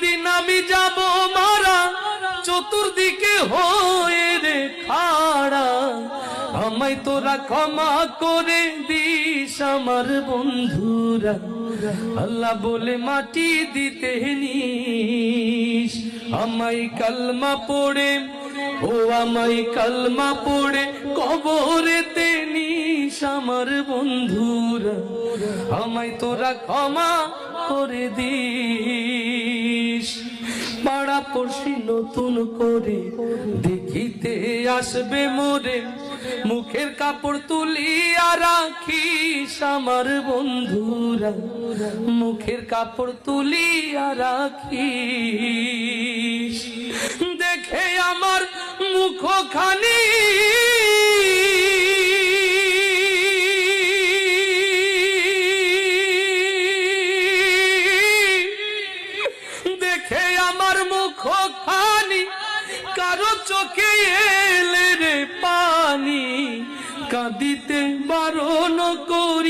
যেদিন আমি যাব মারা চতুর্দিকে হয়ে রে খাড়া, আমায় তোরা ক্ষমা করে দিস আমার বন্ধুরা, আল্লাহ বলে মাটি দিতে নিস। আমায় কালমা পড়ে ও আমায় কালমা পড়ে কবরেতে নিস আমার বন্ধুরা, আমায় তোরা ক্ষমা করে দিস। পাড়া পড়শি নতুন করে দেখিতে আসবে মোরে, মুখের কাপড় তুলিয়া রাখিস আমার বন্ধুরা, মুখের কাপড় তুলিয়া রাখিস। দেখে আমার মুখখানি দেখে আমার মুখখানি কারো চোখে এলে রে পানি, কাঁদিতে বারণ করি।